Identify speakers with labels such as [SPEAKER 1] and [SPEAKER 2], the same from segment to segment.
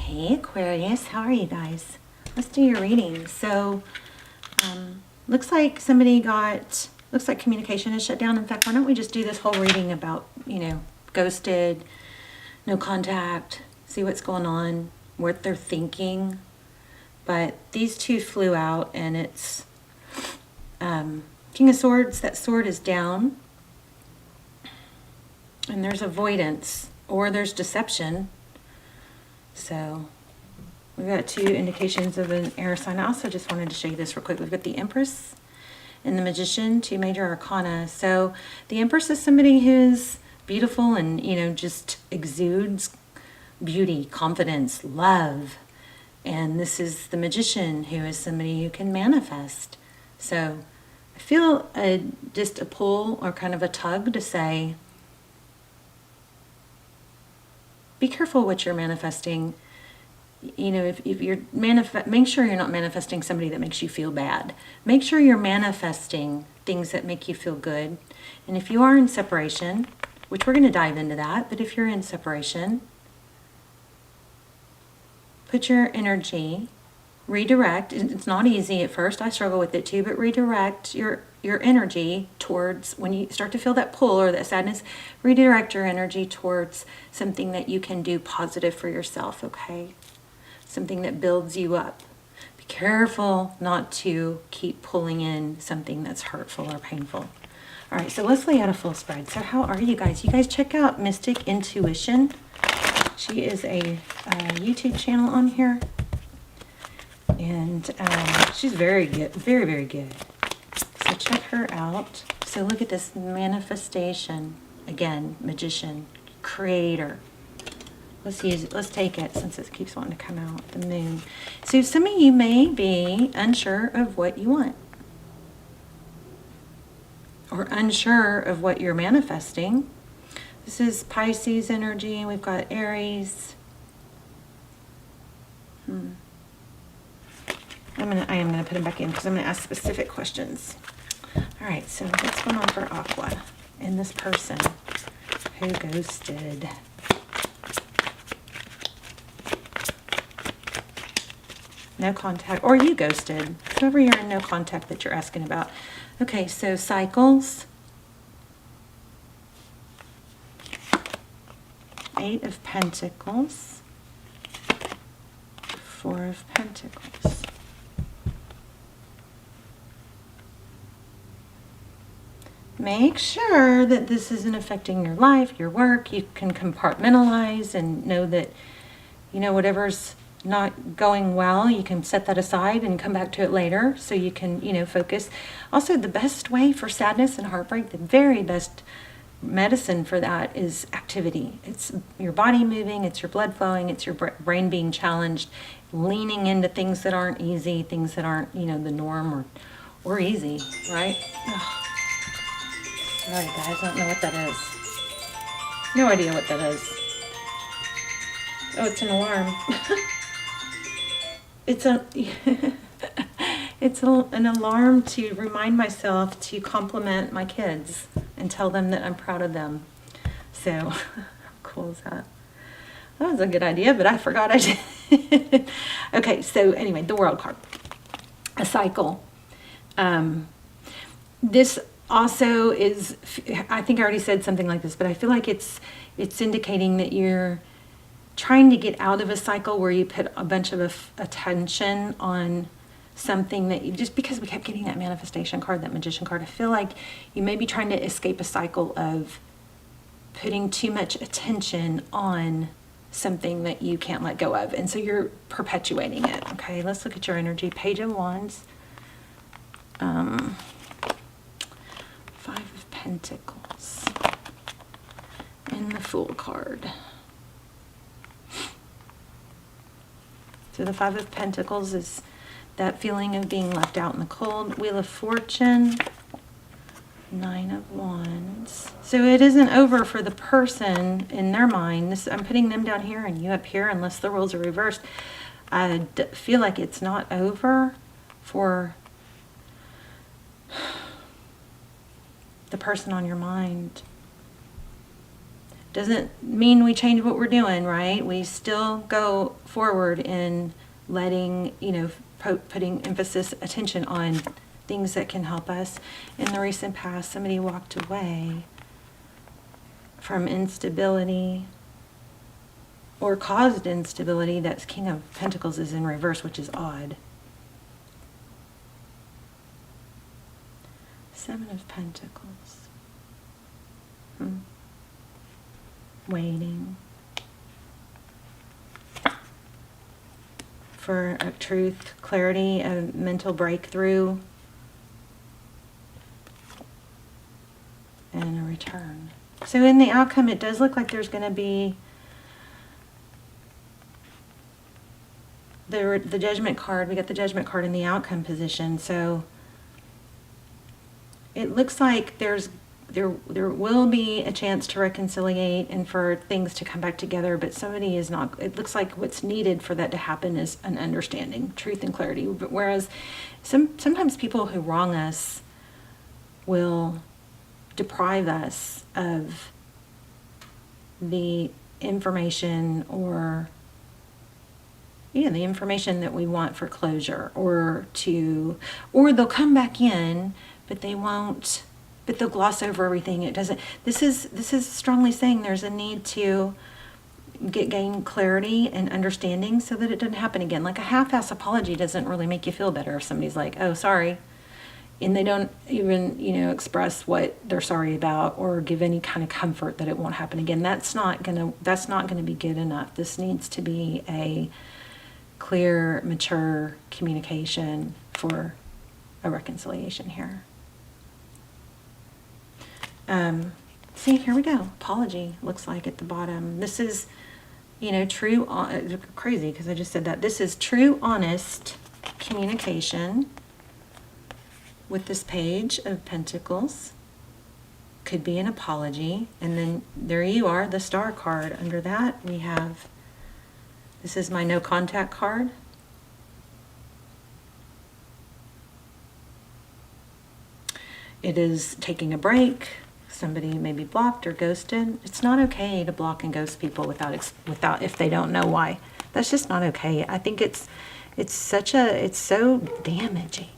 [SPEAKER 1] Hey Aquarius, how are you guys? Let's do your reading. So, looks like communication is shut down. In fact, why don't we just do this whole reading about, ghosted, no contact, see what's going on, what they're thinking. But these two flew out, and it's King of Swords. That sword is down, and there's avoidance, or there's deception. So we've got two indications of an air sign. I also just wanted to show you this real quick. We've got the Empress and the Magician, two major arcana. So the Empress is somebody who's beautiful and, just exudes beauty, confidence, love. And this is the Magician, who is somebody who can manifest. So I feel just a pull or kind of a tug to say, be careful what you're manifesting. If you're make sure you're not manifesting somebody that makes you feel bad. Make sure you're manifesting things that make you feel good. And if you are in separation, which we're going to dive into that, but if you're in separation, put your energy, redirect. It's not easy at first. I struggle with it too, but redirect your energy towards, when you start to feel that pull or that sadness, redirect your energy towards something that you can do positive for yourself, okay? Something that builds you up. Be careful not to keep pulling in something that's hurtful or painful. All right, so let's lay out a full spread. So how are you guys? You guys check out Mystic Intuition. She is a YouTube channel on here. And she's very good, very, very good. So check her out. So look at this manifestation. Again, Magician, Creator. Let's use it. Let's take it since it keeps wanting to come out. The Moon. So some of you may be unsure of what you want, or unsure of what you're manifesting. This is Pisces energy, and we've got Aries. I am gonna put them back in because I'm gonna ask specific questions. All right, so what's going on for Aqua and this person who ghosted? No contact, or you ghosted. Whoever you're in no contact that you're asking about. Okay, so cycles. 8 of Pentacles. 4 of Pentacles. Make sure that this isn't affecting your life, your work. You can compartmentalize and know that, whatever's not going well, you can set that aside and come back to it later so you can, focus. Also, the best way for sadness and heartbreak, the very best medicine for that is activity. It's your body moving, it's your blood flowing, it's your brain being challenged, leaning into things that aren't easy, things that aren't, the norm or easy, right? Ugh. Sorry guys, I don't know what that is. No idea what that is. Oh, it's an alarm. It's an alarm to remind myself to compliment my kids and tell them that I'm proud of them. So, how cool is that? That was a good idea, but I forgot I did. Okay, so anyway, the World card. A cycle. This also is, I think I already said something like this, but I feel like it's indicating that you're trying to get out of a cycle where you put a bunch of attention on something that you, just because we kept getting that manifestation card, that Magician card, I feel like you may be trying to escape a cycle of putting too much attention on something that you can't let go of. And so you're perpetuating it. Okay, let's look at your energy. Page of Wands. 5 of Pentacles. And the Fool card. So the 5 of Pentacles is that feeling of being left out in the cold. Wheel of Fortune. 9 of Wands. So it isn't over for the person in their mind. I'm putting them down here and you up here, unless the roles are reversed. I feel like it's not over for the person on your mind. Doesn't mean we change what we're doing, right? We still go forward in letting, putting emphasis, attention on things that can help us. In the recent past, somebody walked away from instability or caused instability. That's King of Pentacles is in reverse, which is odd. Seven of Pentacles. Waiting for a truth, clarity, a mental breakthrough, and a return. So in the outcome, it does look like there's going to be the Judgment card. We got the Judgment card in the outcome position. So it looks like there will be a chance to reconciliate and for things to come back together, but somebody is not. It looks like what's needed for that to happen is an understanding, truth, and clarity. But whereas sometimes people who wrong us will deprive us of the information or the information that we want for closure, or they'll come back in, but they won't. But they'll gloss over everything. It doesn't. This is strongly saying there's a need to gain clarity and understanding so that it doesn't happen again. Like a half-ass apology doesn't really make you feel better if somebody's like, "Oh, sorry," and they don't even express what they're sorry about or give any kind of comfort that it won't happen again. That's not gonna be good enough. This needs to be a clear, mature communication for a reconciliation here. See, here we go. Apology looks like at the bottom. This is, true, crazy because I just said that. This is true, honest communication with this Page of Pentacles. Could be an apology. And then there you are, the Star card. Under that, we have, this is my no contact card. It is taking a break. Somebody may be blocked or ghosted. It's not okay to block and ghost people without if they don't know why. That's just not okay. I think it's so damaging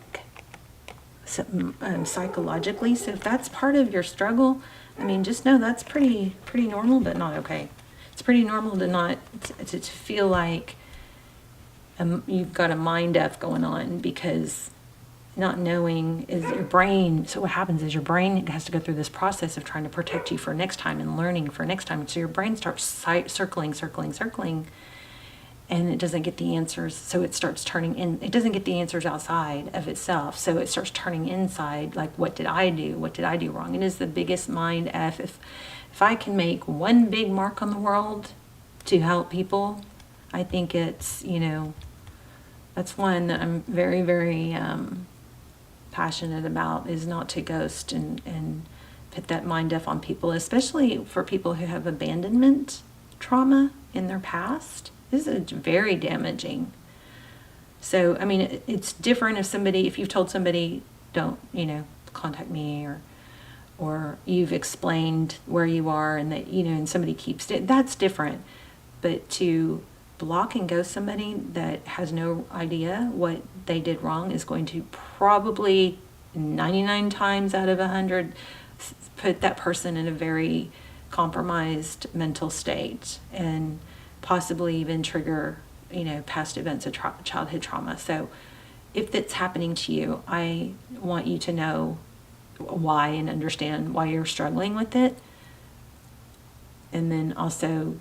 [SPEAKER 1] psychologically. So if that's part of your struggle, just know that's pretty normal, but not okay. It's pretty normal to feel like you've got a mind F going on, because not knowing is your brain. So what happens is your brain has to go through this process of trying to protect you for next time and learning for next time. So your brain starts circling, and it doesn't get the answers. So it starts turning in. It doesn't get the answers outside of itself. So it starts turning inside. Like, what did I do? What did I do wrong? It is the biggest mind F. If I can make one big mark on the world to help people, I think it's, that's one that I'm very, very passionate about, is not to ghost and put that mind F on people, especially for people who have abandonment trauma in their past. This is very damaging. So, it's different if you've told somebody, don't, contact me, or you've explained where you are and that, and somebody keeps it, that's different. But to block and ghost somebody that has no idea what they did wrong is going to probably 99 times out of 100 put that person in a very compromised mental state and possibly even trigger, past events of childhood trauma. So if that's happening to you, I want you to know why and understand why you're struggling with it. And then also,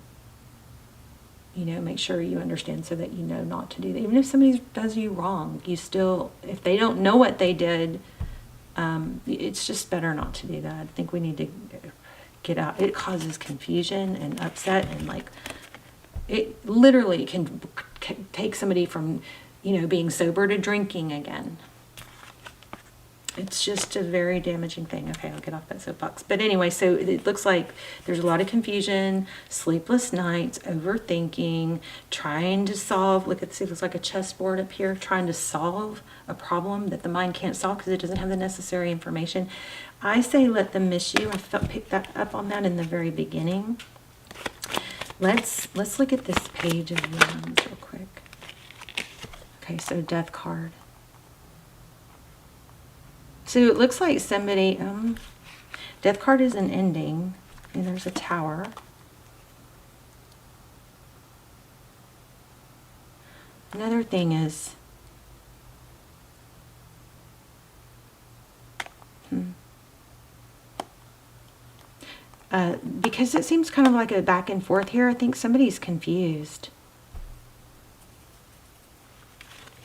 [SPEAKER 1] make sure you understand so that you know not to do that. Even if somebody does you wrong, you still, if they don't know what they did, it's just better not to do that. I think we need to get out. It causes confusion and upset, and it literally can take somebody from, being sober to drinking again. It's just a very damaging thing. Okay, I'll get off that soapbox. But anyway, so it looks like there's a lot of confusion, sleepless nights, overthinking, trying to solve. Look, it looks like a chessboard up here, trying to solve a problem that the mind can't solve because it doesn't have the necessary information. I say let them miss you. I picked that up on that in the very beginning. Let's look at this page of Wands real quick. Okay, so Death card. So it looks like somebody, Death card is an ending, and there's a Tower. Another thing is, because it seems kind of like a back and forth here, I think somebody's confused.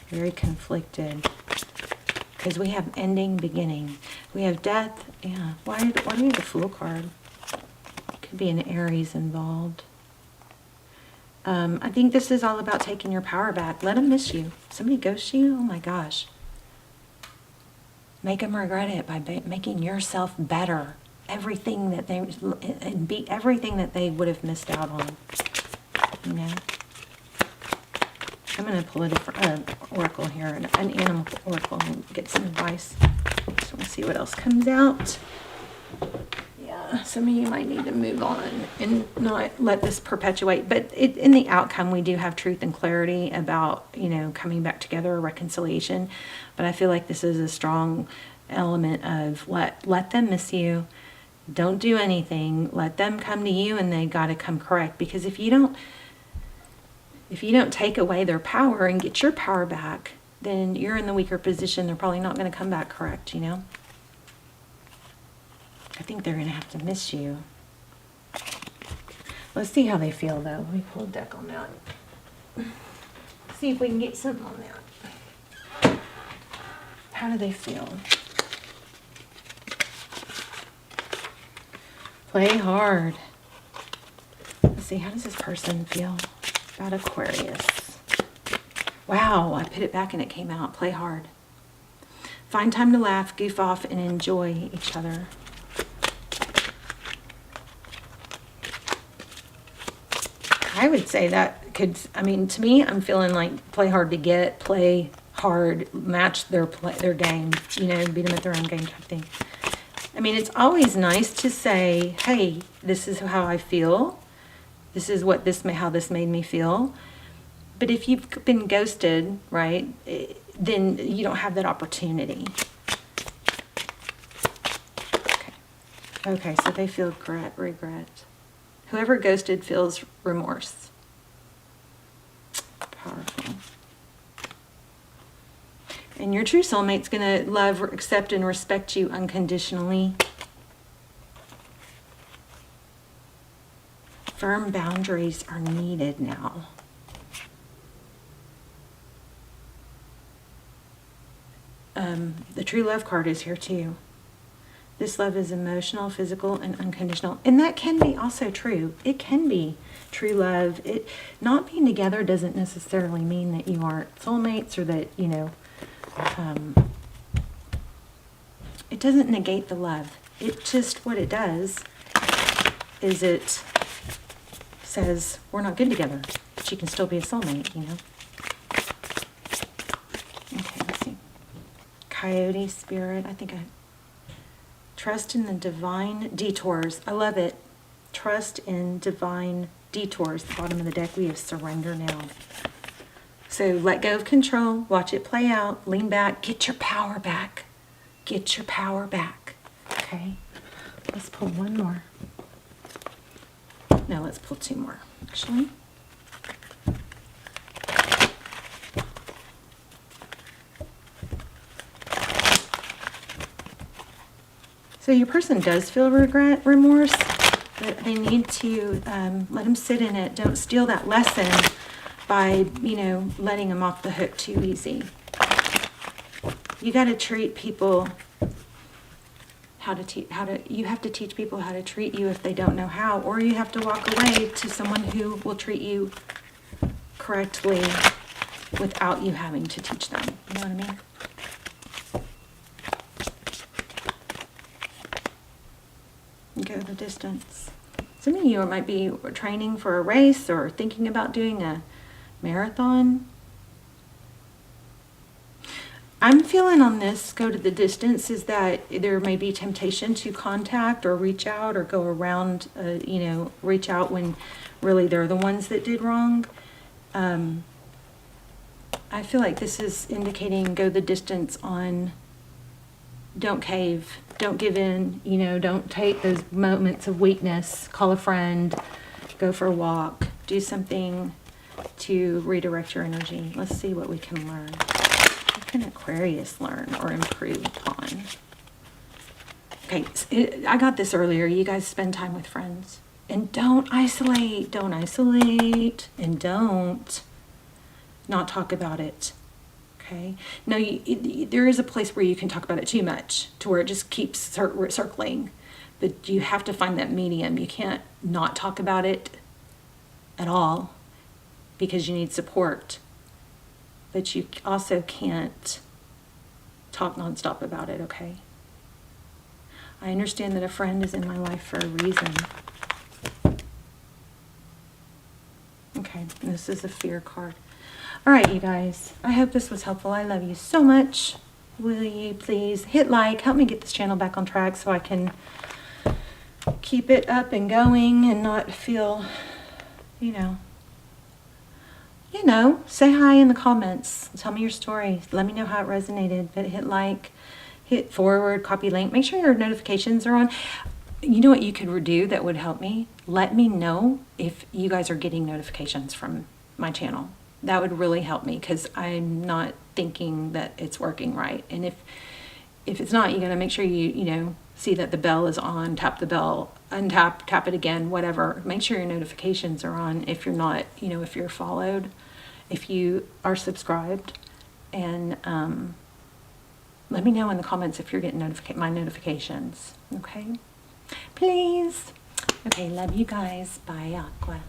[SPEAKER 1] Very conflicted. Because we have ending, beginning. We have death. Yeah. Why do we have the Fool card? Could be an Aries involved. I think this is all about taking your power back. Let them miss you. Somebody ghosts you? Oh my gosh. Make them regret it by making yourself better. Everything that they and be everything that they would have missed out on. You know. I'm going to pull a different oracle here, an animal oracle, and get some advice. Just want to see what else comes out. Yeah, some of you might need to move on and not let this perpetuate. But in the outcome, we do have truth and clarity about, you know, coming back together or reconciliation. But I feel like this is a strong element of let them miss you. Don't do anything. Let them come to you, and they got to come correct. Because if you don't take away their power and get your power back, then you're in the weaker position. They're probably not going to come back correct, you know? I think they're going to have to miss you. Let's see how they feel, though. Let me pull a deck on that. See if we can get something on that. How do they feel? Play hard. Let's see, how does this person feel about Aquarius? Wow, I put it back and it came out. Play hard. Find time to laugh, goof off, and enjoy each other. I would say that could, I mean, to me, I'm feeling like play hard to get, play hard, match their game, you know, beat them at their own game type thing. I mean, it's always nice to say, hey, this is how I feel. This is what how this made me feel. But if you've been ghosted, right, then you don't have that opportunity. Okay, so they feel regret. Whoever ghosted feels remorse. Powerful. And your true soulmate's going to love, accept, and respect you unconditionally. Firm boundaries are needed now. The true love card is here too. This love is emotional, physical, and unconditional. And that can be also true. It can be true love. Not being together doesn't necessarily mean that you aren't soulmates or that, you know, it doesn't negate the love. It just, what it does is it says, we're not good together, but you can still be a soulmate, you know. Okay, let's see. Coyote spirit, trust in the divine detours. I love it. Trust in divine detours. The bottom of the deck, we have surrender now. So let go of control, watch it play out, lean back, get your power back. Get your power back. Okay, let's pull one more. No, let's pull two more, actually. So your person does feel regret, remorse, but they need to let them sit in it. Don't steal that lesson by, you know, letting them off the hook too easy. You got to treat people you have to teach people how to treat you if they don't know how, or you have to walk away to someone who will treat you correctly without you having to teach them. You know what I mean? Go the distance. Some of you might be training for a race or thinking about doing a marathon. I'm feeling on this, go to the distance, is that there may be temptation to contact or reach out or go around, you know, reach out when really they're the ones that did wrong. I feel like this is indicating go the distance on, don't cave, don't give in, you know, don't take those moments of weakness, call a friend, go for a walk, do something to redirect your energy. Let's see what we can learn. What can Aquarius learn or improve upon? Okay, I got this earlier. You guys spend time with friends. And don't isolate, and don't not talk about it, okay? No, there is a place where you can talk about it too much, to where it just keeps circling. But you have to find that medium. You can't not talk about it at all because you need support. But you also can't talk nonstop about it, okay? I understand that a friend is in my life for a reason. Okay, this is a fear card. All right, you guys, I hope this was helpful. I love you so much. Will you please hit like, help me get this channel back on track so I can keep it up and going and not feel, you know, say hi in the comments. Tell me your story. Let me know how it resonated. But hit like, hit forward, copy link. Make sure your notifications are on. You know what you could do that would help me? Let me know if you guys are getting notifications from my channel. That would really help me because I'm not thinking that it's working right. And if it's not, you gotta make sure you see that the bell is on, tap the bell, untap, tap it again, whatever. Make sure your notifications are on if you're not, if you're followed, if you are subscribed. And let me know in the comments if you're getting my notifications, okay? Please. Okay, love you guys. Bye, Aqua.